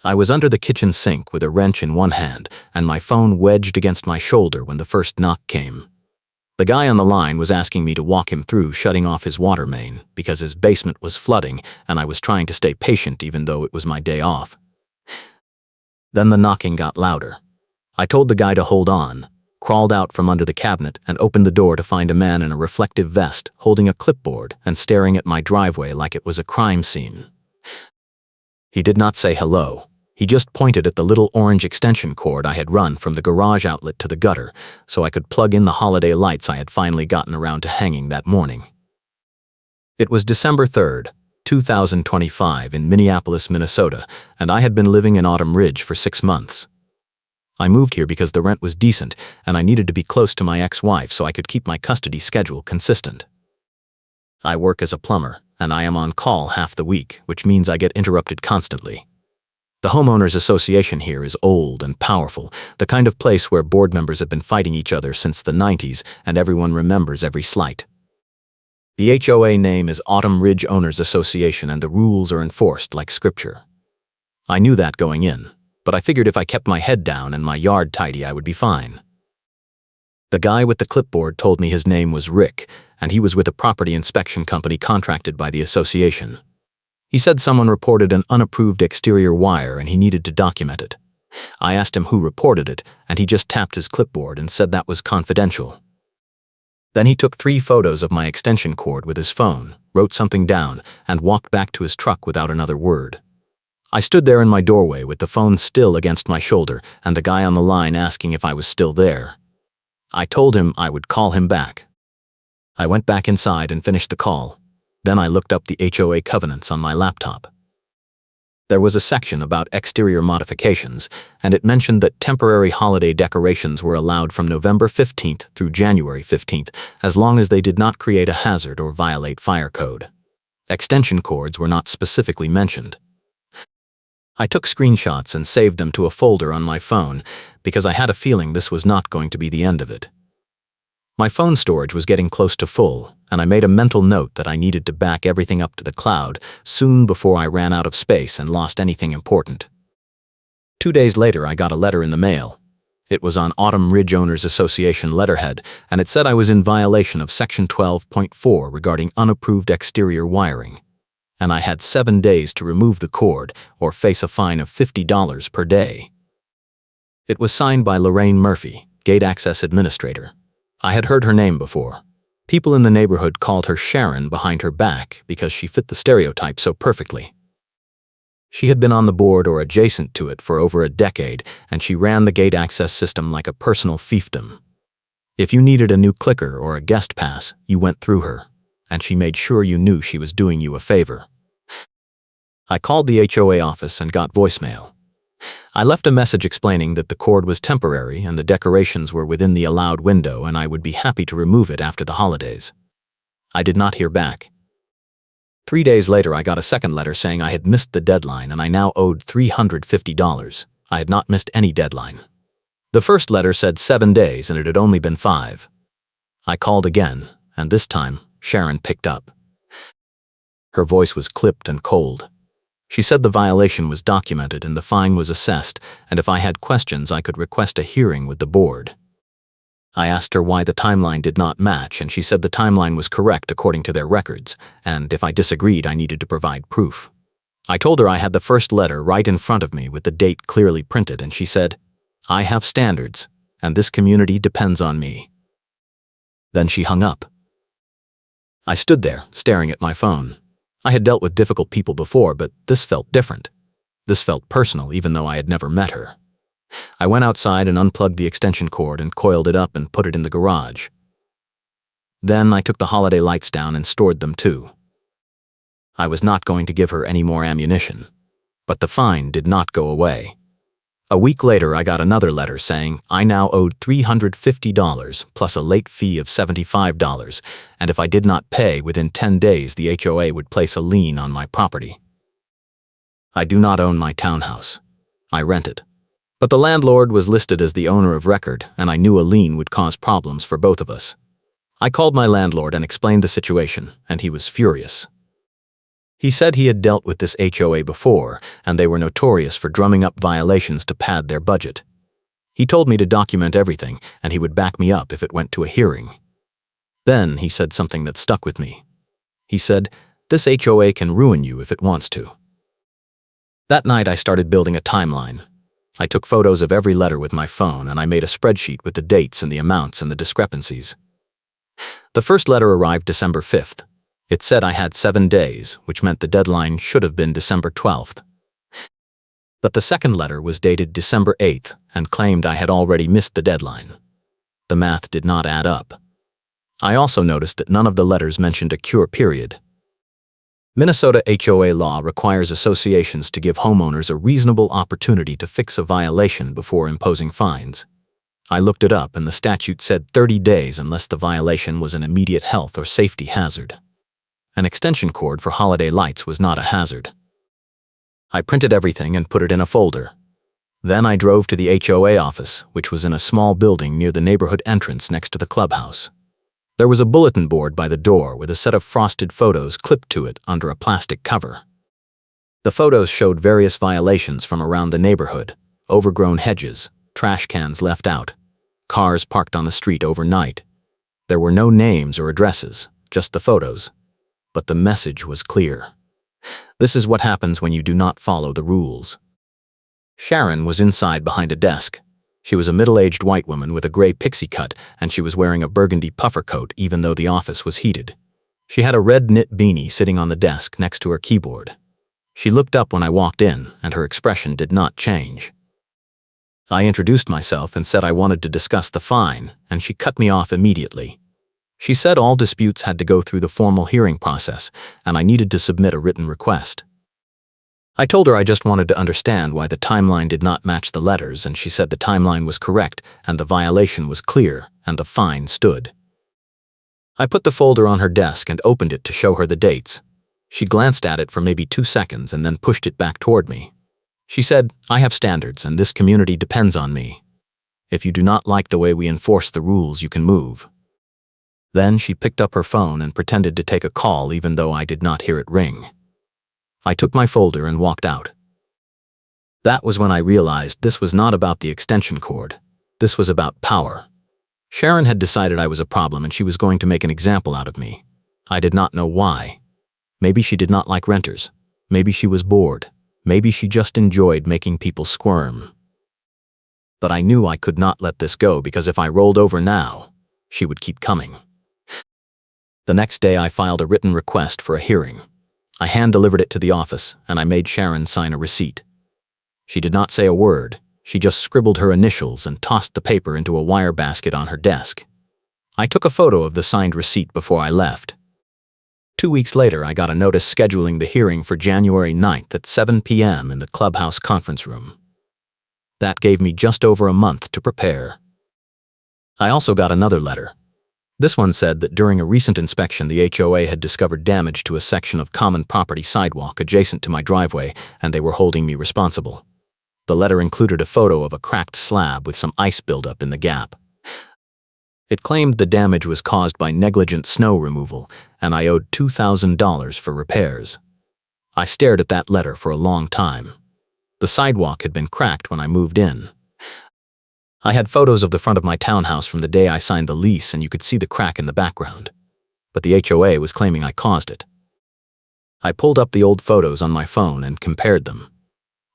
I was under the kitchen sink with a wrench in one hand and my phone wedged against my shoulder when the first knock came. The guy on the line was asking me to walk him through shutting off his water main because his basement was flooding and I was trying to stay patient even though it was my day off. Then the knocking got louder. I told the guy to hold on, crawled out from under the cabinet and opened the door to find a man in a reflective vest holding a clipboard and staring at my driveway like it was a crime scene. He did not say hello. He just pointed at the little orange extension cord I had run from the garage outlet to the gutter so I could plug in the holiday lights I had finally gotten around to hanging that morning. It was December 3rd, 2025 in Minneapolis, Minnesota, and I had been living in Autumn Ridge for 6 months. I moved here because the rent was decent and I needed to be close to my ex-wife so I could keep my custody schedule consistent. I work as a plumber and I am on call half the week, which means I get interrupted constantly. The homeowners association here is old and powerful, the kind of place where board members have been fighting each other since the 90s and everyone remembers every slight. The HOA name is Autumn Ridge Owners Association and the rules are enforced like scripture. I knew that going in, but I figured if I kept my head down and my yard tidy I would be fine. The guy with the clipboard told me his name was Rick and he was with a property inspection company contracted by the association. He said someone reported an unapproved exterior wire and he needed to document it. I asked him who reported it, and he just tapped his clipboard and said that was confidential. Then he took 3 photos of my extension cord with his phone, wrote something down, and walked back to his truck without another word. I stood there in my doorway with the phone still against my shoulder and the guy on the line asking if I was still there. I told him I would call him back. I went back inside and finished the call. Then I looked up the HOA covenants on my laptop. There was a section about exterior modifications, and it mentioned that temporary holiday decorations were allowed from November 15th through January 15th, as long as they did not create a hazard or violate fire code. Extension cords were not specifically mentioned. I took screenshots and saved them to a folder on my phone because I had a feeling this was not going to be the end of it. My phone storage was getting close to full, and I made a mental note that I needed to back everything up to the cloud soon before I ran out of space and lost anything important. 2 days later, I got a letter in the mail. It was on Autumn Ridge Owners Association letterhead, and it said I was in violation of Section 12.4 regarding unapproved exterior wiring, and I had 7 days to remove the cord or face a fine of $50 per day. It was signed by Lorraine Murphy, Gate Access Administrator. I had heard her name before. People in the neighborhood called her Sharon behind her back because she fit the stereotype so perfectly. She had been on the board or adjacent to it for over a decade, and she ran the gate access system like a personal fiefdom. If you needed a new clicker or a guest pass, you went through her, and she made sure you knew she was doing you a favor. I called the HOA office and got voicemail. I left a message explaining that the cord was temporary and the decorations were within the allowed window and I would be happy to remove it after the holidays. I did not hear back. 3 days later, I got a second letter saying I had missed the deadline and I now owed $350. I had not missed any deadline. The first letter said 7 days and it had only been 5. I called again, and this time, Sharon picked up. Her voice was clipped and cold. She said the violation was documented and the fine was assessed, and if I had questions I could request a hearing with the board. I asked her why the timeline did not match, and she said the timeline was correct according to their records, and if I disagreed I needed to provide proof. I told her I had the first letter right in front of me with the date clearly printed, and she said, "I have standards, and this community depends on me." Then she hung up. I stood there, staring at my phone. I had dealt with difficult people before, but this felt different. This felt personal, even though I had never met her. I went outside and unplugged the extension cord and coiled it up and put it in the garage. Then I took the holiday lights down and stored them too. I was not going to give her any more ammunition, but the fine did not go away. A week later, I got another letter saying I now owed $350 plus a late fee of $75, and if I did not pay within 10 days, the HOA would place a lien on my property. I do not own my townhouse. I rent it. But the landlord was listed as the owner of record, and I knew a lien would cause problems for both of us. I called my landlord and explained the situation, and he was furious. He said he had dealt with this HOA before, and they were notorious for drumming up violations to pad their budget. He told me to document everything, and he would back me up if it went to a hearing. Then he said something that stuck with me. He said, "This HOA can ruin you if it wants to." That night I started building a timeline. I took photos of every letter with my phone, and I made a spreadsheet with the dates and the amounts and the discrepancies. The first letter arrived December 5th. It said I had 7 days, which meant the deadline should have been December 12th. But the second letter was dated December 8th and claimed I had already missed the deadline. The math did not add up. I also noticed that none of the letters mentioned a cure period. Minnesota HOA law requires associations to give homeowners a reasonable opportunity to fix a violation before imposing fines. I looked it up, and the statute said 30 days unless the violation was an immediate health or safety hazard. An extension cord for holiday lights was not a hazard. I printed everything and put it in a folder. Then I drove to the HOA office, which was in a small building near the neighborhood entrance next to the clubhouse. There was a bulletin board by the door with a set of frosted photos clipped to it under a plastic cover. The photos showed various violations from around the neighborhood: overgrown hedges, trash cans left out, cars parked on the street overnight. There were no names or addresses, just the photos. But the message was clear. This is what happens when you do not follow the rules. Sharon was inside behind a desk. She was a middle-aged white woman with a gray pixie cut, and she was wearing a burgundy puffer coat even though the office was heated. She had a red knit beanie sitting on the desk next to her keyboard. She looked up when I walked in, and her expression did not change. I introduced myself and said I wanted to discuss the fine, and she cut me off immediately. She said all disputes had to go through the formal hearing process, and I needed to submit a written request. I told her I just wanted to understand why the timeline did not match the letters, and she said the timeline was correct and the violation was clear and the fine stood. I put the folder on her desk and opened it to show her the dates. She glanced at it for maybe 2 seconds and then pushed it back toward me. She said, "I have standards and this community depends on me. If you do not like the way we enforce the rules, you can move." Then she picked up her phone and pretended to take a call even though I did not hear it ring. I took my folder and walked out. That was when I realized this was not about the extension cord. This was about power. Sharon had decided I was a problem and she was going to make an example out of me. I did not know why. Maybe she did not like renters. Maybe she was bored. Maybe she just enjoyed making people squirm. But I knew I could not let this go, because if I rolled over now, she would keep coming. The next day I filed a written request for a hearing. I hand-delivered it to the office, and I made Sharon sign a receipt. She did not say a word. She just scribbled her initials and tossed the paper into a wire basket on her desk. I took a photo of the signed receipt before I left. 2 weeks later, I got a notice scheduling the hearing for January 9th at 7 p.m. in the clubhouse conference room. That gave me just over a month to prepare. I also got another letter. This one said that during a recent inspection, the HOA had discovered damage to a section of common property sidewalk adjacent to my driveway, and they were holding me responsible. The letter included a photo of a cracked slab with some ice buildup in the gap. It claimed the damage was caused by negligent snow removal, and I owed $2,000 for repairs. I stared at that letter for a long time. The sidewalk had been cracked when I moved in. I had photos of the front of my townhouse from the day I signed the lease, and you could see the crack in the background. But the HOA was claiming I caused it. I pulled up the old photos on my phone and compared them.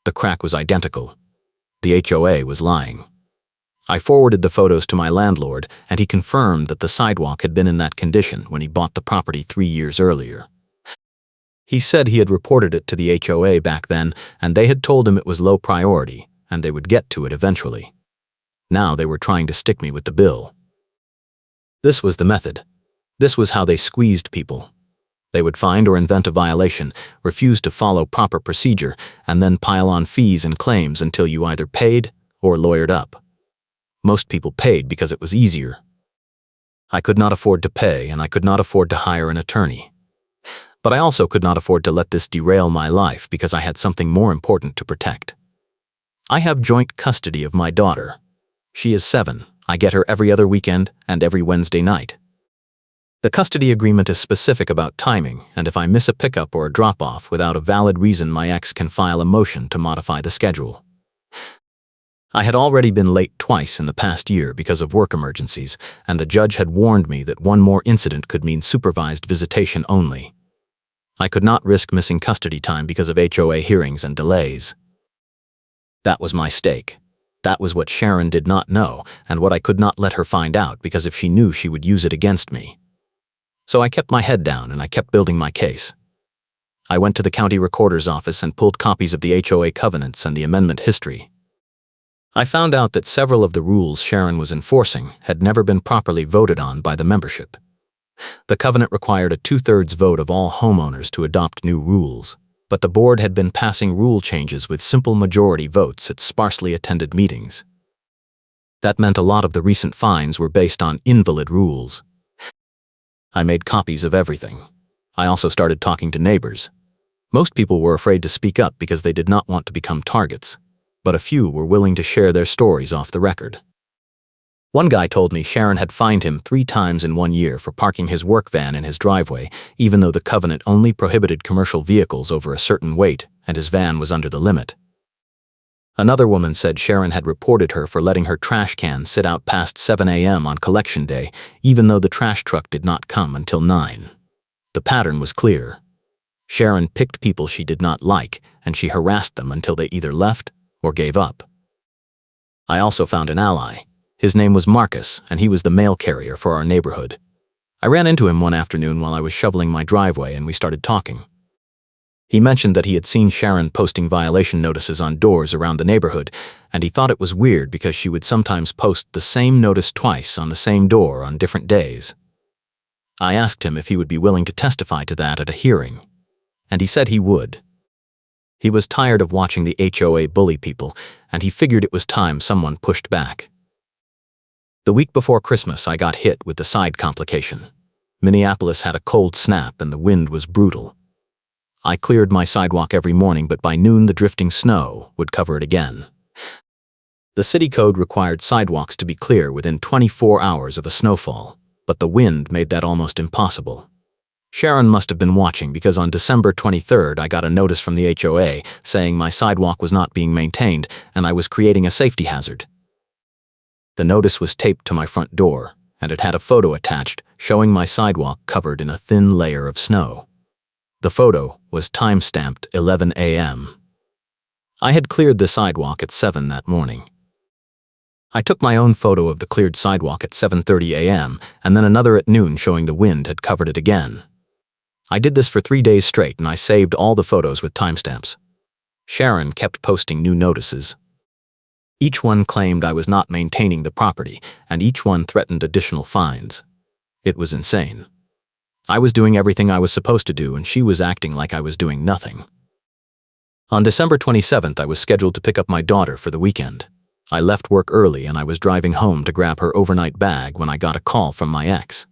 The crack was identical. The HOA was lying. I forwarded the photos to my landlord, and he confirmed that the sidewalk had been in that condition when he bought the property 3 years earlier. He said he had reported it to the HOA back then, and they had told him it was low priority, and they would get to it eventually. Now they were trying to stick me with the bill. This was the method. This was how they squeezed people. They would find or invent a violation, refuse to follow proper procedure, and then pile on fees and claims until you either paid or lawyered up. Most people paid because it was easier. I could not afford to pay, and I could not afford to hire an attorney. But I also could not afford to let this derail my life, because I had something more important to protect. I have joint custody of my daughter. She is 7. I get her every other weekend and every Wednesday night. The custody agreement is specific about timing, and if I miss a pickup or a drop-off without a valid reason, my ex can file a motion to modify the schedule. I had already been late twice in the past year because of work emergencies, and the judge had warned me that one more incident could mean supervised visitation only. I could not risk missing custody time because of HOA hearings and delays. That was my stake. That was what Sharon did not know, and what I could not let her find out, because if she knew, she would use it against me. So I kept my head down and I kept building my case. I went to the county recorder's office and pulled copies of the HOA covenants and the amendment history. I found out that several of the rules Sharon was enforcing had never been properly voted on by the membership. The covenant required a 2/3 vote of all homeowners to adopt new rules, but the board had been passing rule changes with simple majority votes at sparsely attended meetings. That meant a lot of the recent fines were based on invalid rules. I made copies of everything. I also started talking to neighbors. Most people were afraid to speak up because they did not want to become targets, but a few were willing to share their stories off the record. One guy told me Sharon had fined him 3 times in 1 year for parking his work van in his driveway, even though the covenant only prohibited commercial vehicles over a certain weight and his van was under the limit. Another woman said Sharon had reported her for letting her trash can sit out past 7 a.m. on collection day, even though the trash truck did not come until 9. The pattern was clear. Sharon picked people she did not like, and she harassed them until they either left or gave up. I also found an ally. His name was Marcus, and he was the mail carrier for our neighborhood. I ran into him one afternoon while I was shoveling my driveway, and we started talking. He mentioned that he had seen Sharon posting violation notices on doors around the neighborhood, and he thought it was weird because she would sometimes post the same notice twice on the same door on different days. I asked him if he would be willing to testify to that at a hearing, and he said he would. He was tired of watching the HOA bully people, and he figured it was time someone pushed back. The week before Christmas, I got hit with the side complication. Minneapolis had a cold snap and the wind was brutal. I cleared my sidewalk every morning, but by noon the drifting snow would cover it again. The city code required sidewalks to be clear within 24 hours of a snowfall, but the wind made that almost impossible. Sharon must have been watching, because on December 23rd I got a notice from the HOA saying my sidewalk was not being maintained and I was creating a safety hazard. The notice was taped to my front door, and it had a photo attached showing my sidewalk covered in a thin layer of snow. The photo was time-stamped 11 a.m. I had cleared the sidewalk at 7 that morning. I took my own photo of the cleared sidewalk at 7:30 a.m. and then another at noon showing the wind had covered it again. I did this for 3 days straight, and I saved all the photos with timestamps. Sharon kept posting new notices. Each one claimed I was not maintaining the property, and each one threatened additional fines. It was insane. I was doing everything I was supposed to do, and she was acting like I was doing nothing. On December 27th, I was scheduled to pick up my daughter for the weekend. I left work early and I was driving home to grab her overnight bag when I got a call from my ex.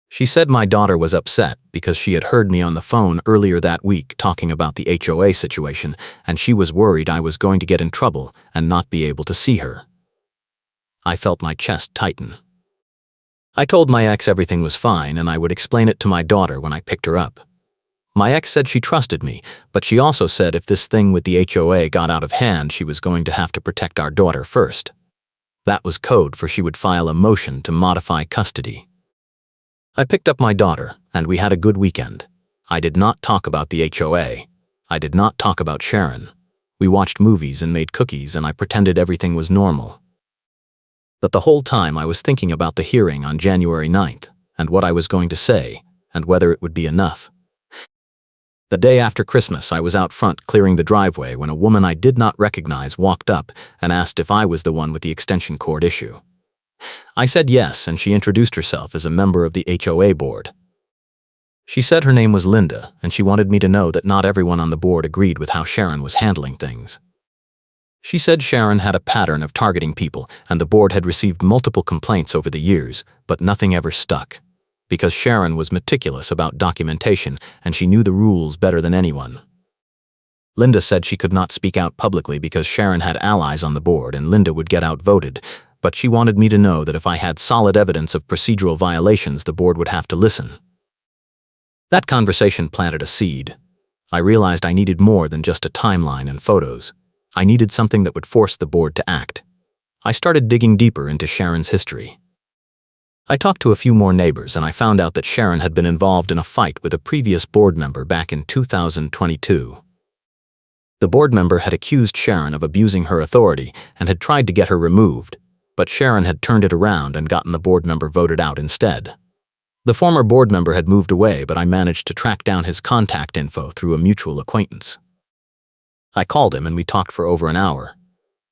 She said my daughter was upset because she had heard me on the phone earlier that week talking about the HOA situation, and she was worried I was going to get in trouble and not be able to see her. I felt my chest tighten. I told my ex everything was fine and I would explain it to my daughter when I picked her up. My ex said she trusted me, but she also said if this thing with the HOA got out of hand, she was going to have to protect our daughter first. That was code for she would file a motion to modify custody. I picked up my daughter, and we had a good weekend. I did not talk about the HOA. I did not talk about Sharon. We watched movies and made cookies, and I pretended everything was normal. But the whole time I was thinking about the hearing on January 9th, and what I was going to say, and whether it would be enough. The day after Christmas, I was out front clearing the driveway when a woman I did not recognize walked up and asked if I was the one with the extension cord issue. I said yes, and she introduced herself as a member of the HOA board. She said her name was Linda, and she wanted me to know that not everyone on the board agreed with how Sharon was handling things. She said Sharon had a pattern of targeting people, and the board had received multiple complaints over the years, but nothing ever stuck, because Sharon was meticulous about documentation and she knew the rules better than anyone. Linda said she could not speak out publicly because Sharon had allies on the board and Linda would get outvoted, but she wanted me to know that if I had solid evidence of procedural violations, the board would have to listen. That conversation planted a seed. I realized I needed more than just a timeline and photos. I needed something that would force the board to act. I started digging deeper into Sharon's history. I talked to a few more neighbors and I found out that Sharon had been involved in a fight with a previous board member back in 2022. The board member had accused Sharon of abusing her authority and had tried to get her removed, but Sharon had turned it around and gotten the board member voted out instead. The former board member had moved away, but I managed to track down his contact info through a mutual acquaintance. I called him and we talked for over an hour.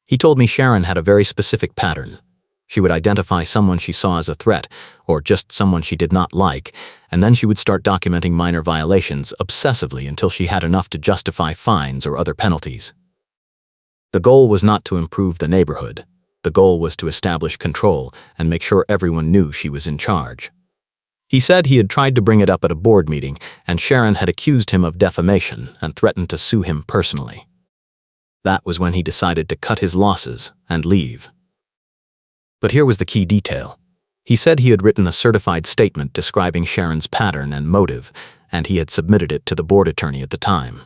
He told me Sharon had a very specific pattern. She would identify someone she saw as a threat, or just someone she did not like, and then she would start documenting minor violations obsessively until she had enough to justify fines or other penalties. The goal was not to improve the neighborhood. The goal was to establish control and make sure everyone knew she was in charge. He said he had tried to bring it up at a board meeting, and Sharon had accused him of defamation and threatened to sue him personally. That was when he decided to cut his losses and leave. But here was the key detail. He said he had written a certified statement describing Sharon's pattern and motive, and he had submitted it to the board attorney at the time.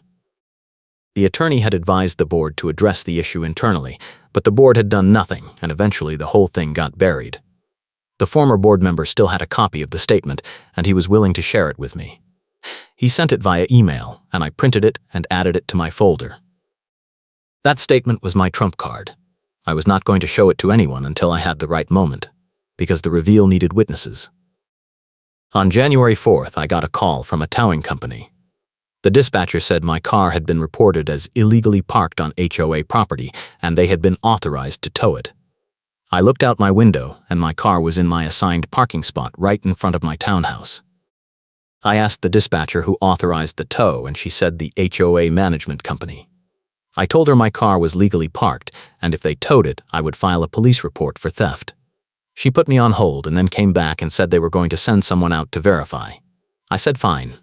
The attorney had advised the board to address the issue internally, but the board had done nothing, and eventually the whole thing got buried. The former board member still had a copy of the statement, and he was willing to share it with me. He sent it via email, and I printed it and added it to my folder. That statement was my trump card. I was not going to show it to anyone until I had the right moment, because the reveal needed witnesses. On January 4th, I got a call from a towing company. The dispatcher said my car had been reported as illegally parked on HOA property, and they had been authorized to tow it. I looked out my window, and my car was in my assigned parking spot right in front of my townhouse. I asked the dispatcher who authorized the tow, and she said the HOA management company. I told her my car was legally parked, and if they towed it, I would file a police report for theft. She put me on hold and then came back and said they were going to send someone out to verify. I said fine.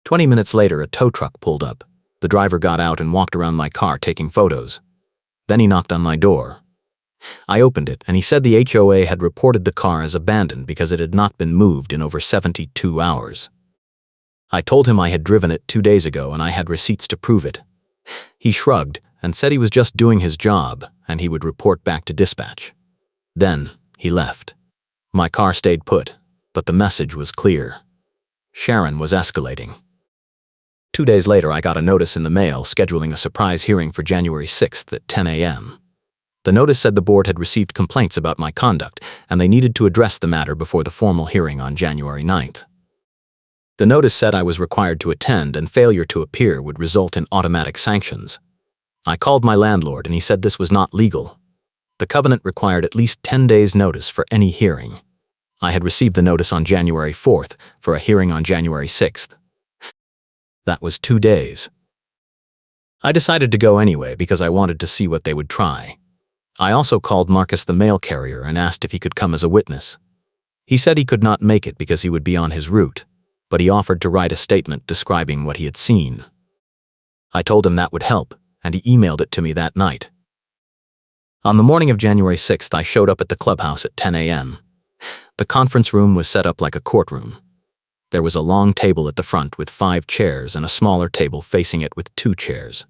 20 minutes later, a tow truck pulled up. The driver got out and walked around my car taking photos. Then he knocked on my door. I opened it, and he said the HOA had reported the car as abandoned because it had not been moved in over 72 hours. I told him I had driven it 2 days ago and I had receipts to prove it. He shrugged and said he was just doing his job and he would report back to dispatch. Then he left. My car stayed put, but the message was clear. Sharon was escalating. 2 days later, I got a notice in the mail scheduling a surprise hearing for January 6th at 10 a.m. The notice said the board had received complaints about my conduct, and they needed to address the matter before the formal hearing on January 9th. The notice said I was required to attend, and failure to appear would result in automatic sanctions. I called my landlord, and he said this was not legal. The covenant required at least 10 days' notice for any hearing. I had received the notice on January 4th for a hearing on January 6th. That was 2 days. I decided to go anyway because I wanted to see what they would try. I also called Marcus the mail carrier and asked if he could come as a witness. He said he could not make it because he would be on his route, but he offered to write a statement describing what he had seen. I told him that would help, and he emailed it to me that night. On the morning of January 6th, I showed up at the clubhouse at 10 a.m. The conference room was set up like a courtroom. There was a long table at the front with 5 chairs and a smaller table facing it with 2 chairs.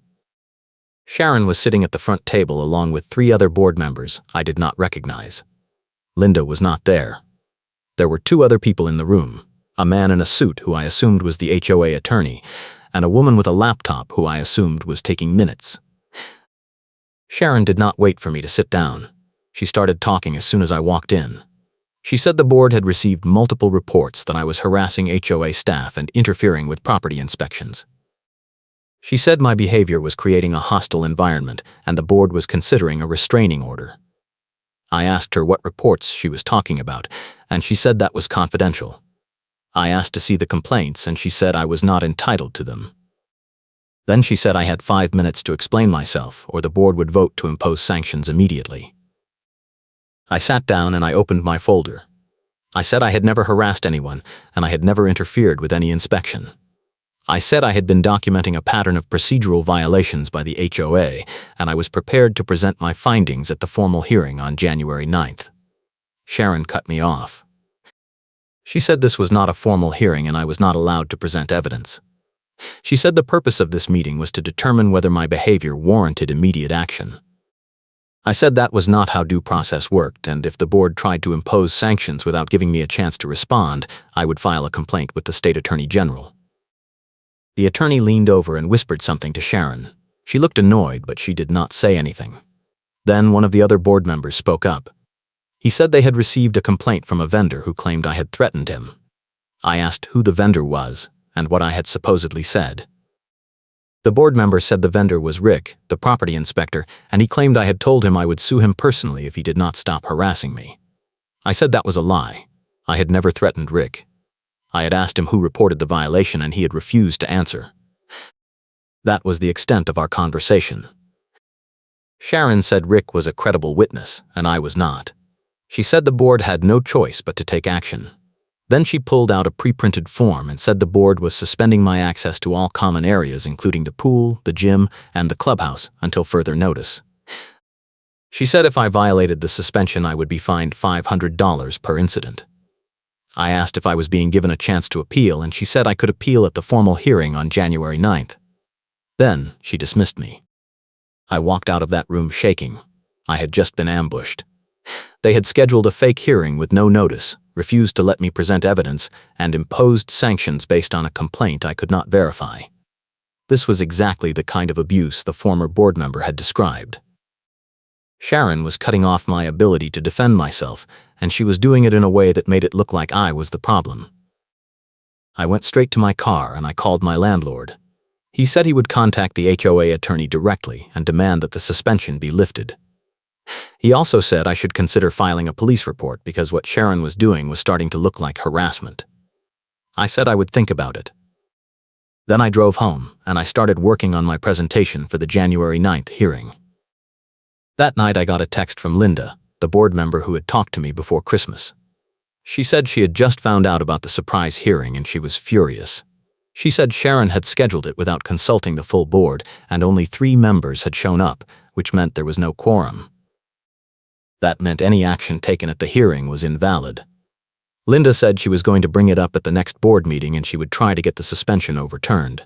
Sharon was sitting at the front table along with 3 other board members I did not recognize. Linda was not there. There were 2 other people in the room, a man in a suit who I assumed was the HOA attorney, and a woman with a laptop who I assumed was taking minutes. Sharon did not wait for me to sit down. She started talking as soon as I walked in. She said the board had received multiple reports that I was harassing HOA staff and interfering with property inspections. She said my behavior was creating a hostile environment and the board was considering a restraining order. I asked her what reports she was talking about, and she said that was confidential. I asked to see the complaints, and she said I was not entitled to them. Then she said I had 5 minutes to explain myself, or the board would vote to impose sanctions immediately. I sat down and I opened my folder. I said I had never harassed anyone, and I had never interfered with any inspection. I said I had been documenting a pattern of procedural violations by the HOA, and I was prepared to present my findings at the formal hearing on January 9th. Sharon cut me off. She said this was not a formal hearing and I was not allowed to present evidence. She said the purpose of this meeting was to determine whether my behavior warranted immediate action. I said that was not how due process worked, and if the board tried to impose sanctions without giving me a chance to respond, I would file a complaint with the state attorney general. The attorney leaned over and whispered something to Sharon. She looked annoyed, but she did not say anything. Then one of the other board members spoke up. He said they had received a complaint from a vendor who claimed I had threatened him. I asked who the vendor was and what I had supposedly said. The board member said the vendor was Rick, the property inspector, and he claimed I had told him I would sue him personally if he did not stop harassing me. I said that was a lie. I had never threatened Rick. I had asked him who reported the violation and he had refused to answer. That was the extent of our conversation. Sharon said Rick was a credible witness, and I was not. She said the board had no choice but to take action. Then she pulled out a pre-printed form and said the board was suspending my access to all common areas including the pool, the gym, and the clubhouse until further notice. She said if I violated the suspension I would be fined $500 per incident. I asked if I was being given a chance to appeal and she said I could appeal at the formal hearing on January 9th. Then she dismissed me. I walked out of that room shaking. I had just been ambushed. They had scheduled a fake hearing with no notice, refused to let me present evidence, and imposed sanctions based on a complaint I could not verify. This was exactly the kind of abuse the former board member had described. Sharon was cutting off my ability to defend myself, and she was doing it in a way that made it look like I was the problem. I went straight to my car and I called my landlord. He said he would contact the HOA attorney directly and demand that the suspension be lifted. He also said I should consider filing a police report because what Sharon was doing was starting to look like harassment. I said I would think about it. Then I drove home and I started working on my presentation for the January 9th hearing. That night I got a text from Linda, the board member who had talked to me before Christmas. She said she had just found out about the surprise hearing and she was furious. She said Sharon had scheduled it without consulting the full board and only 3 members had shown up, which meant there was no quorum. That meant any action taken at the hearing was invalid. Linda said she was going to bring it up at the next board meeting and she would try to get the suspension overturned.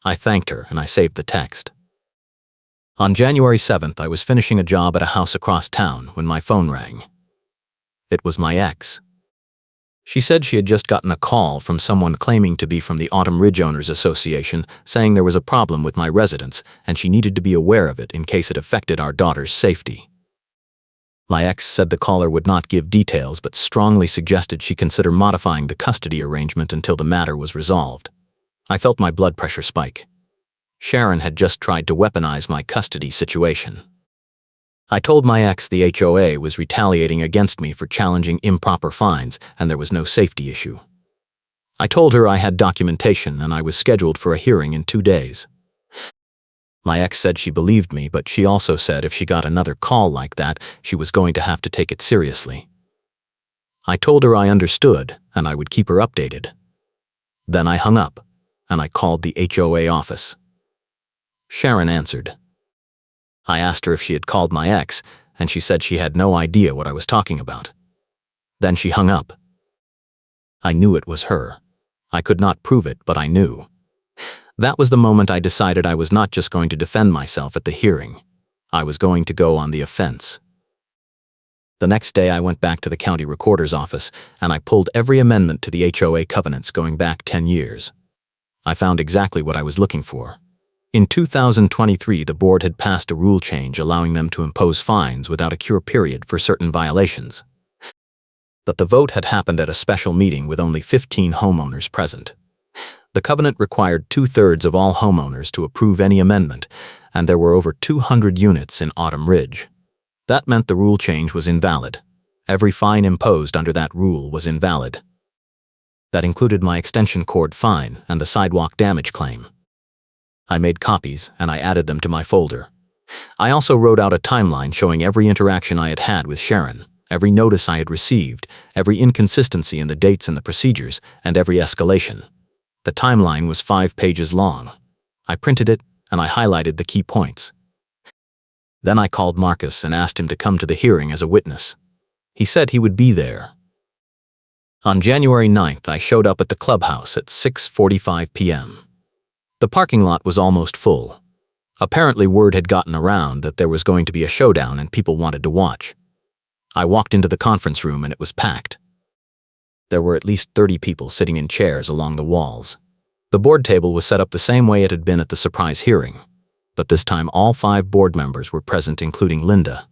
I thanked her and I saved the text. On January 7th, I was finishing a job at a house across town when my phone rang. It was my ex. She said she had just gotten a call from someone claiming to be from the Autumn Ridge Owners Association saying there was a problem with my residence and she needed to be aware of it in case it affected our daughter's safety. My ex said the caller would not give details but strongly suggested she consider modifying the custody arrangement until the matter was resolved. I felt my blood pressure spike. Sharon had just tried to weaponize my custody situation. I told my ex the HOA was retaliating against me for challenging improper fines and there was no safety issue. I told her I had documentation and I was scheduled for a hearing in 2 days. My ex said she believed me, but she also said if she got another call like that, she was going to have to take it seriously. I told her I understood and I would keep her updated. Then I hung up and I called the HOA office. Sharon answered. I asked her if she had called my ex, and she said she had no idea what I was talking about. Then she hung up. I knew it was her. I could not prove it, but I knew. That was the moment I decided I was not just going to defend myself at the hearing. I was going to go on the offense. The next day I went back to the county recorder's office and I pulled every amendment to the HOA covenants going back 10 years. I found exactly what I was looking for. In 2023, the board had passed a rule change allowing them to impose fines without a cure period for certain violations. But the vote had happened at a special meeting with only 15 homeowners present. The covenant required 2/3 of all homeowners to approve any amendment, and there were over 200 units in Autumn Ridge. That meant the rule change was invalid. Every fine imposed under that rule was invalid. That included my extension cord fine and the sidewalk damage claim. I made copies and I added them to my folder. I also wrote out a timeline showing every interaction I had had with Sharon, every notice I had received, every inconsistency in the dates and the procedures, and every escalation. The timeline was 5 pages long. I printed it and I highlighted the key points. Then I called Marcus and asked him to come to the hearing as a witness. He said he would be there. On January 9th, I showed up at the clubhouse at 6:45 p.m. The parking lot was almost full. Apparently word had gotten around that there was going to be a showdown and people wanted to watch. I walked into the conference room and it was packed. There were at least 30 people sitting in chairs along the walls. The board table was set up the same way it had been at the surprise hearing, but this time all 5 board members were present, including Linda.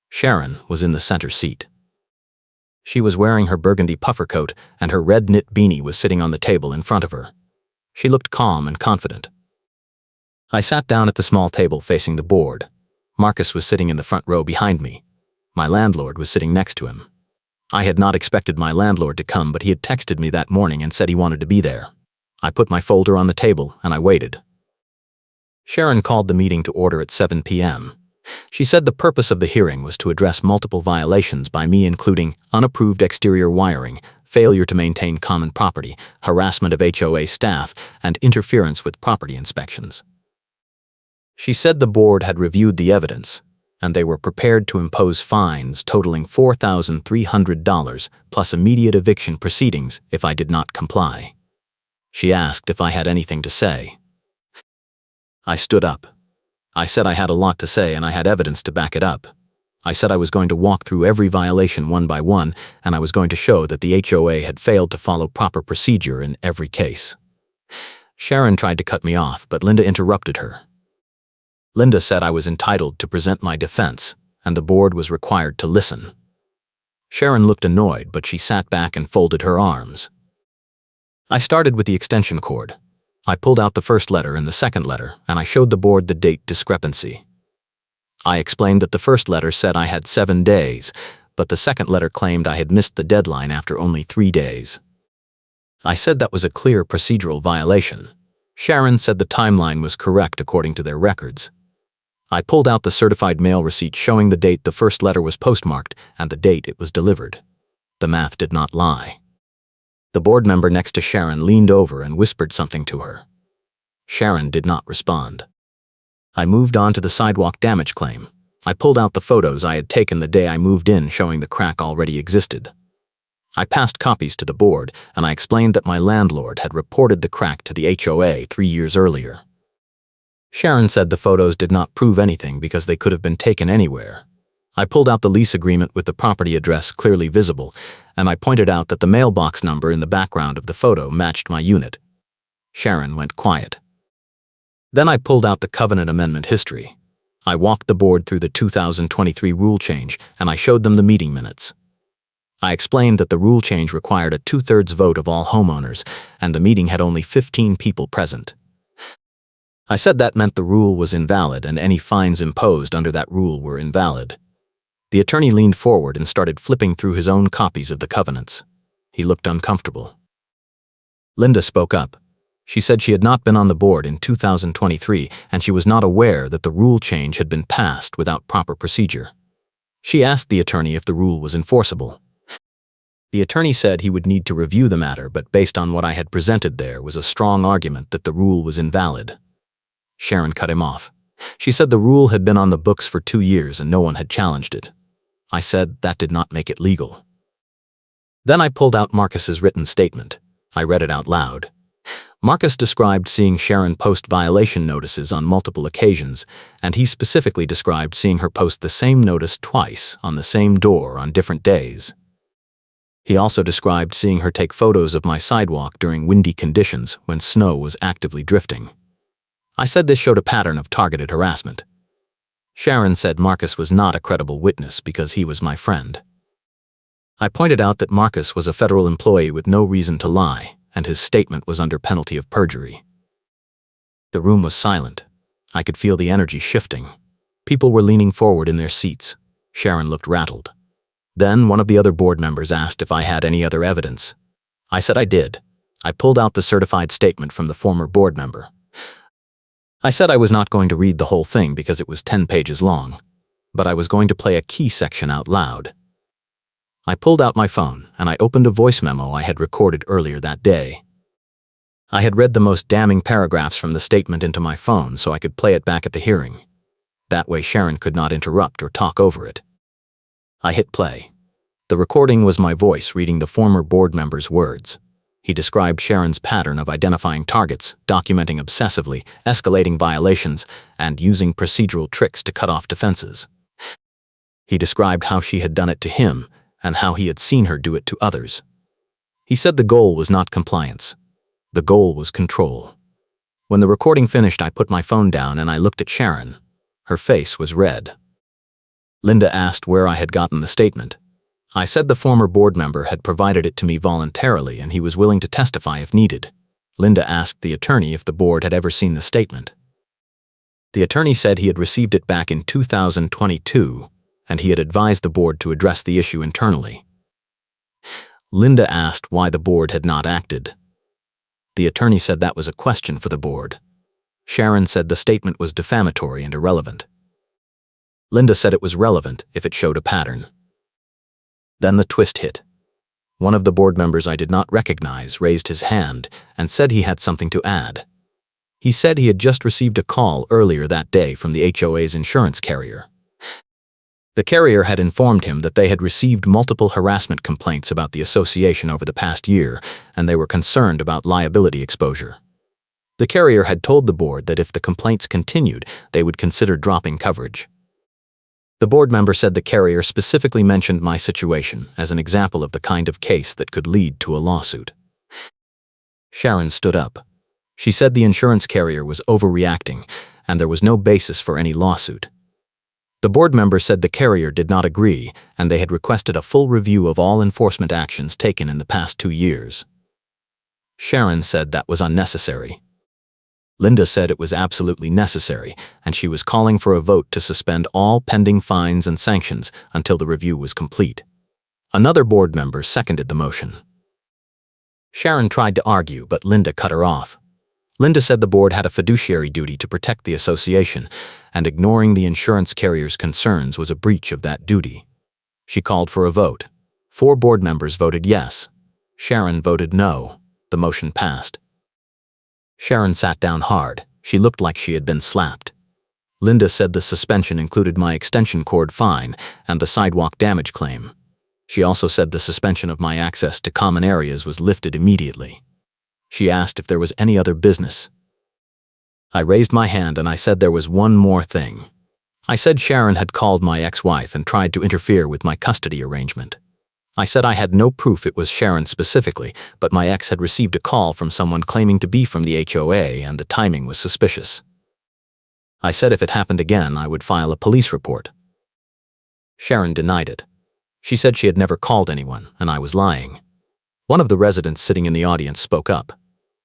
Sharon was in the center seat. She was wearing her burgundy puffer coat and her red knit beanie was sitting on the table in front of her. She looked calm and confident. I sat down at the small table facing the board. Marcus was sitting in the front row behind me. My landlord was sitting next to him. I had not expected my landlord to come, but he had texted me that morning and said he wanted to be there. I put my folder on the table and I waited. Sharon called the meeting to order at 7 p.m. She said the purpose of the hearing was to address multiple violations by me, including unapproved exterior wiring, failure to maintain common property, harassment of HOA staff, and interference with property inspections. She said the board had reviewed the evidence, and they were prepared to impose fines totaling $4,300 plus immediate eviction proceedings if I did not comply. She asked if I had anything to say. I stood up. I said I had a lot to say and I had evidence to back it up. I said I was going to walk through every violation one by one, and I was going to show that the HOA had failed to follow proper procedure in every case. Sharon tried to cut me off, but Linda interrupted her. Linda said I was entitled to present my defense, and the board was required to listen. Sharon looked annoyed, but she sat back and folded her arms. I started with the extension cord. I pulled out the first letter and the second letter, and I showed the board the date discrepancy. I explained that the first letter said I had 7 days, but the second letter claimed I had missed the deadline after only 3 days. I said that was a clear procedural violation. Sharon said the timeline was correct according to their records. I pulled out the certified mail receipt showing the date the first letter was postmarked and the date it was delivered. The math did not lie. The board member next to Sharon leaned over and whispered something to her. Sharon did not respond. I moved on to the sidewalk damage claim. I pulled out the photos I had taken the day I moved in showing the crack already existed. I passed copies to the board, and I explained that my landlord had reported the crack to the HOA 3 years earlier. Sharon said the photos did not prove anything because they could have been taken anywhere. I pulled out the lease agreement with the property address clearly visible, and I pointed out that the mailbox number in the background of the photo matched my unit. Sharon went quiet. Then I pulled out the covenant amendment history. I walked the board through the 2023 rule change, and I showed them the meeting minutes. I explained that the rule change required a 2/3 vote of all homeowners, and the meeting had only 15 people present. I said that meant the rule was invalid and any fines imposed under that rule were invalid. The attorney leaned forward and started flipping through his own copies of the covenants. He looked uncomfortable. Linda spoke up. She said she had not been on the board in 2023 and she was not aware that the rule change had been passed without proper procedure. She asked the attorney if the rule was enforceable. The attorney said he would need to review the matter, but based on what I had presented there was a strong argument that the rule was invalid. Sharon cut him off. She said the rule had been on the books for 2 years and no one had challenged it. I said that did not make it legal. Then I pulled out Marcus's written statement. I read it out loud. Marcus described seeing Sharon post violation notices on multiple occasions, and he specifically described seeing her post the same notice twice on the same door on different days. He also described seeing her take photos of my sidewalk during windy conditions when snow was actively drifting. I said this showed a pattern of targeted harassment. Sharon said Marcus was not a credible witness because he was my friend. I pointed out that Marcus was a federal employee with no reason to lie, and his statement was under penalty of perjury. The room was silent. I could feel the energy shifting. People were leaning forward in their seats. Sharon looked rattled. Then one of the other board members asked if I had any other evidence. I said I did. I pulled out the certified statement from the former board member. I said I was not going to read the whole thing because it was 10 pages long, but I was going to play a key section out loud. I pulled out my phone and I opened a voice memo I had recorded earlier that day. I had read the most damning paragraphs from the statement into my phone so I could play it back at the hearing. That way Sharon could not interrupt or talk over it. I hit play. The recording was my voice reading the former board member's words. He described Sharon's pattern of identifying targets, documenting obsessively, escalating violations, and using procedural tricks to cut off defenses. He described how she had done it to him and how he had seen her do it to others. He said the goal was not compliance. The goal was control. When the recording finished, I put my phone down and I looked at Sharon. Her face was red. Linda asked where I had gotten the statement. I said the former board member had provided it to me voluntarily and he was willing to testify if needed. Linda asked the attorney if the board had ever seen the statement. The attorney said he had received it back in 2022 and he had advised the board to address the issue internally. Linda asked why the board had not acted. The attorney said that was a question for the board. Sharon said the statement was defamatory and irrelevant. Linda said it was relevant if it showed a pattern. Then the twist hit. One of the board members I did not recognize raised his hand and said he had something to add. He said he had just received a call earlier that day from the HOA's insurance carrier. The carrier had informed him that they had received multiple harassment complaints about the association over the past year, and they were concerned about liability exposure. The carrier had told the board that if the complaints continued, they would consider dropping coverage. The board member said the carrier specifically mentioned my situation as an example of the kind of case that could lead to a lawsuit. Sharon stood up. She said the insurance carrier was overreacting and there was no basis for any lawsuit. The board member said the carrier did not agree and they had requested a full review of all enforcement actions taken in the past 2 years. Sharon said that was unnecessary. Linda said it was absolutely necessary, and she was calling for a vote to suspend all pending fines and sanctions until the review was complete. Another board member seconded the motion. Sharon tried to argue, but Linda cut her off. Linda said the board had a fiduciary duty to protect the association, and ignoring the insurance carrier's concerns was a breach of that duty. She called for a vote. 4 board members voted yes. Sharon voted no. The motion passed. Sharon sat down hard. She looked like she had been slapped. Linda said the suspension included my extension cord fine and the sidewalk damage claim. She also said the suspension of my access to common areas was lifted immediately. She asked if there was any other business. I raised my hand and I said there was one more thing. I said Sharon had called my ex-wife and tried to interfere with my custody arrangement. I said I had no proof it was Sharon specifically, but my ex had received a call from someone claiming to be from the HOA and the timing was suspicious. I said if it happened again, I would file a police report. Sharon denied it. She said she had never called anyone, and I was lying. One of the residents sitting in the audience spoke up.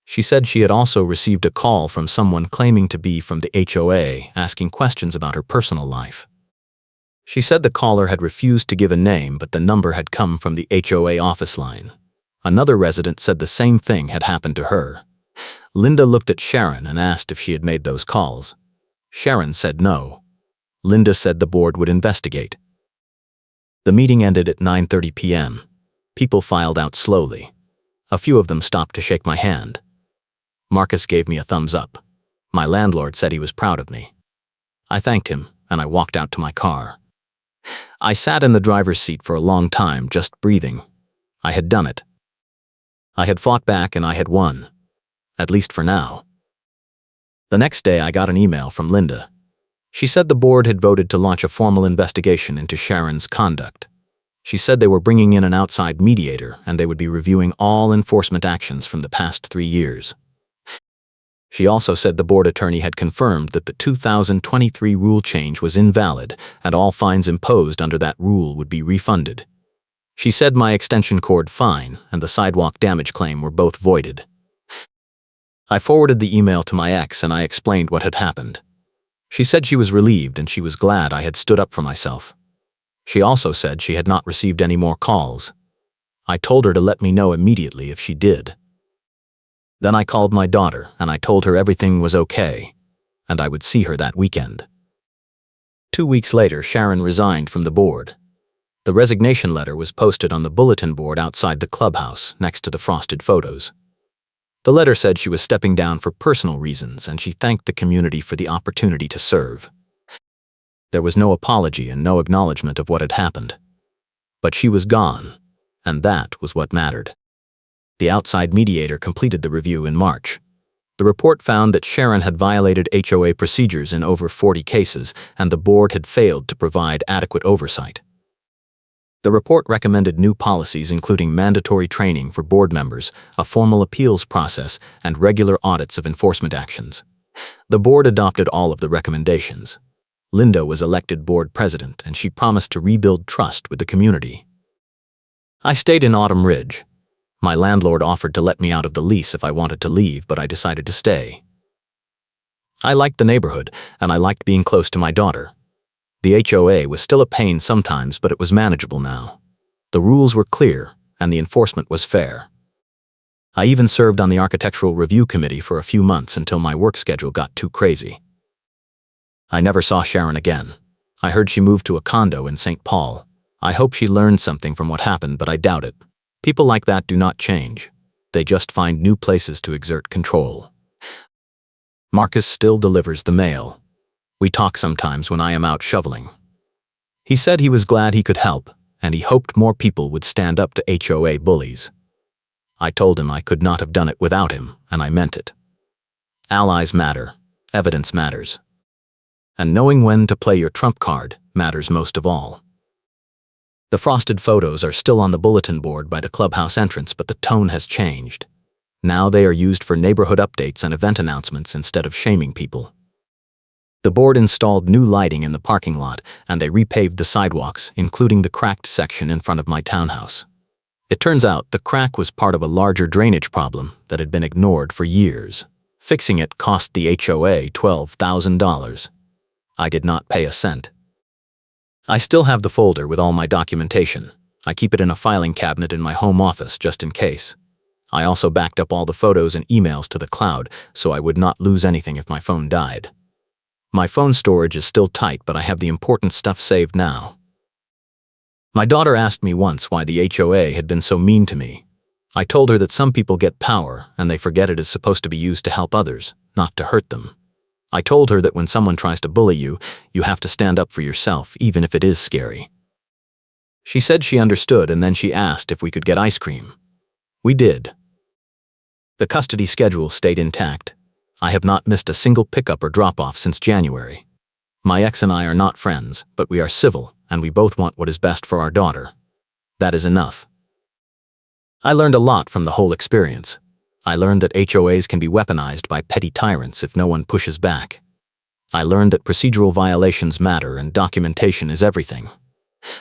She said she had also received a call from someone claiming to be from the HOA, asking questions about her personal life. She said the caller had refused to give a name, but the number had come from the HOA office line. Another resident said the same thing had happened to her. Linda looked at Sharon and asked if she had made those calls. Sharon said no. Linda said the board would investigate. The meeting ended at 9:30 p.m. People filed out slowly. A few of them stopped to shake my hand. Marcus gave me a thumbs up. My landlord said he was proud of me. I thanked him, and I walked out to my car. I sat in the driver's seat for a long time, just breathing. I had done it. I had fought back and I had won. At least for now. The next day I got an email from Linda. She said the board had voted to launch a formal investigation into Sharon's conduct. She said they were bringing in an outside mediator and they would be reviewing all enforcement actions from the past 3 years. She also said the board attorney had confirmed that the 2023 rule change was invalid and all fines imposed under that rule would be refunded. She said my extension cord fine and the sidewalk damage claim were both voided. I forwarded the email to my ex and I explained what had happened. She said she was relieved and she was glad I had stood up for myself. She also said she had not received any more calls. I told her to let me know immediately if she did. Then I called my daughter and I told her everything was okay, and I would see her that weekend. 2 weeks later, Sharon resigned from the board. The resignation letter was posted on the bulletin board outside the clubhouse next to the frosted photos. The letter said she was stepping down for personal reasons and she thanked the community for the opportunity to serve. There was no apology and no acknowledgement of what had happened. But she was gone, and that was what mattered. The outside mediator completed the review in March. The report found that Sharon had violated HOA procedures in over 40 cases, and the board had failed to provide adequate oversight. The report recommended new policies including mandatory training for board members, a formal appeals process, and regular audits of enforcement actions. The board adopted all of the recommendations. Linda was elected board president, and she promised to rebuild trust with the community. I stayed in Autumn Ridge. My landlord offered to let me out of the lease if I wanted to leave, but I decided to stay. I liked the neighborhood, and I liked being close to my daughter. The HOA was still a pain sometimes, but it was manageable now. The rules were clear, and the enforcement was fair. I even served on the architectural review committee for a few months until my work schedule got too crazy. I never saw Sharon again. I heard she moved to a condo in St. Paul. I hope she learned something from what happened, but I doubt it. People like that do not change. They just find new places to exert control. Marcus still delivers the mail. We talk sometimes when I am out shoveling. He said he was glad he could help, and he hoped more people would stand up to HOA bullies. I told him I could not have done it without him, and I meant it. Allies matter. Evidence matters. And knowing when to play your trump card matters most of all. The frosted photos are still on the bulletin board by the clubhouse entrance, but the tone has changed. Now they are used for neighborhood updates and event announcements instead of shaming people. The board installed new lighting in the parking lot, and they repaved the sidewalks, including the cracked section in front of my townhouse. It turns out the crack was part of a larger drainage problem that had been ignored for years. Fixing it cost the HOA $12,000. I did not pay a cent. I still have the folder with all my documentation. I keep it in a filing cabinet in my home office just in case. I also backed up all the photos and emails to the cloud so I would not lose anything if my phone died. My phone storage is still tight, but I have the important stuff saved now. My daughter asked me once why the HOA had been so mean to me. I told her that some people get power and they forget it is supposed to be used to help others, not to hurt them. I told her that when someone tries to bully you, you have to stand up for yourself, even if it is scary. She said she understood, and then she asked if we could get ice cream. We did. The custody schedule stayed intact. I have not missed a single pickup or drop-off since January. My ex and I are not friends, but we are civil, and we both want what is best for our daughter. That is enough. I learned a lot from the whole experience. I learned that HOAs can be weaponized by petty tyrants if no one pushes back. I learned that procedural violations matter and documentation is everything.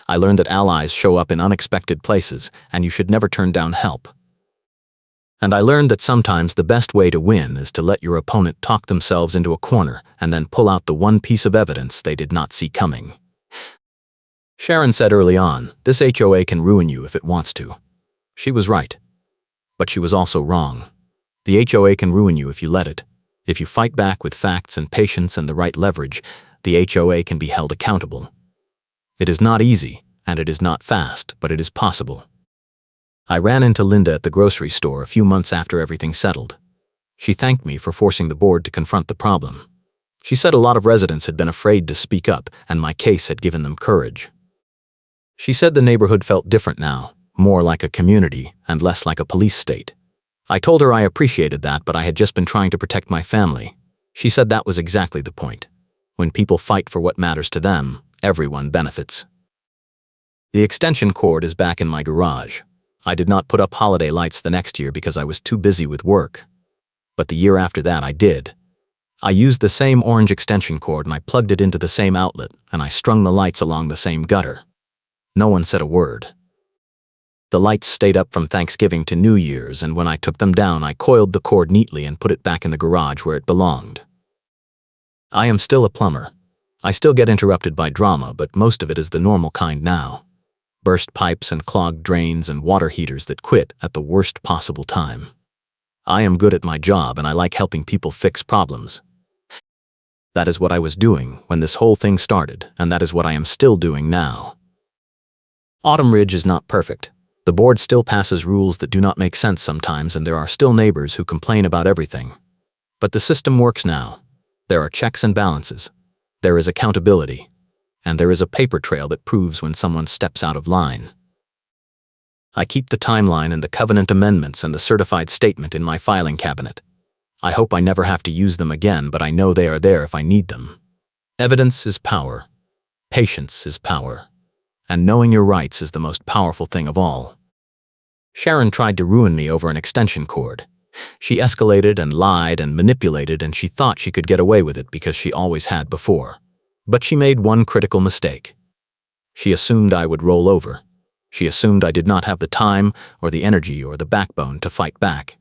I learned that allies show up in unexpected places and you should never turn down help. And I learned that sometimes the best way to win is to let your opponent talk themselves into a corner and then pull out the one piece of evidence they did not see coming. Sharon said early on, this HOA can ruin you if it wants to. She was right. But she was also wrong. The HOA can ruin you if you let it. If you fight back with facts and patience and the right leverage, the HOA can be held accountable. It is not easy, and it is not fast, but it is possible. I ran into Linda at the grocery store a few months after everything settled. She thanked me for forcing the board to confront the problem. She said a lot of residents had been afraid to speak up, and my case had given them courage. She said the neighborhood felt different now, more like a community and less like a police state. I told her I appreciated that, but I had just been trying to protect my family. She said that was exactly the point. When people fight for what matters to them, everyone benefits. The extension cord is back in my garage. I did not put up holiday lights the next year because I was too busy with work. But the year after that I did. I used the same orange extension cord and I plugged it into the same outlet and I strung the lights along the same gutter. No one said a word. The lights stayed up from Thanksgiving to New Year's, and when I took them down, I coiled the cord neatly and put it back in the garage where it belonged. I am still a plumber. I still get interrupted by drama, but most of it is the normal kind now. Burst pipes and clogged drains and water heaters that quit at the worst possible time. I am good at my job and I like helping people fix problems. That is what I was doing when this whole thing started, and that is what I am still doing now. Autumn Ridge is not perfect. The board still passes rules that do not make sense sometimes, and there are still neighbors who complain about everything. But the system works now. There are checks and balances. There is accountability. And there is a paper trail that proves when someone steps out of line. I keep the timeline and the covenant amendments and the certified statement in my filing cabinet. I hope I never have to use them again, but I know they are there if I need them. Evidence is power. Patience is power. And knowing your rights is the most powerful thing of all. Sharon tried to ruin me over an extension cord. She escalated and lied and manipulated, and she thought she could get away with it because she always had before. But she made one critical mistake. She assumed I would roll over. She assumed I did not have the time or the energy or the backbone to fight back.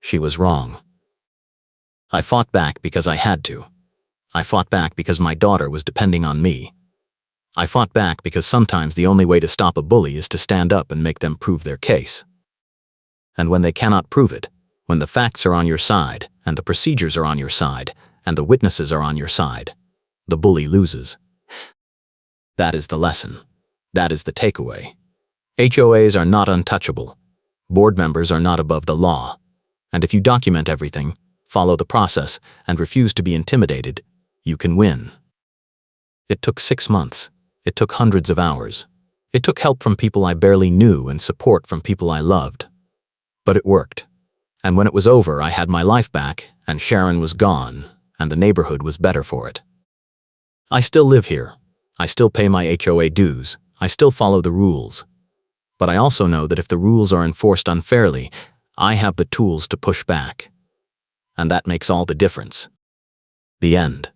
She was wrong. I fought back because I had to. I fought back because my daughter was depending on me. I fought back because sometimes the only way to stop a bully is to stand up and make them prove their case. And when they cannot prove it, when the facts are on your side, and the procedures are on your side, and the witnesses are on your side, the bully loses. That is the lesson. That is the takeaway. HOAs are not untouchable. Board members are not above the law. And if you document everything, follow the process, and refuse to be intimidated, you can win. It took 6 months. It took hundreds of hours. It took help from people I barely knew and support from people I loved. But it worked. And when it was over, I had my life back, and Sharon was gone, and the neighborhood was better for it. I still live here. I still pay my HOA dues. I still follow the rules. But I also know that if the rules are enforced unfairly, I have the tools to push back. And that makes all the difference. The end.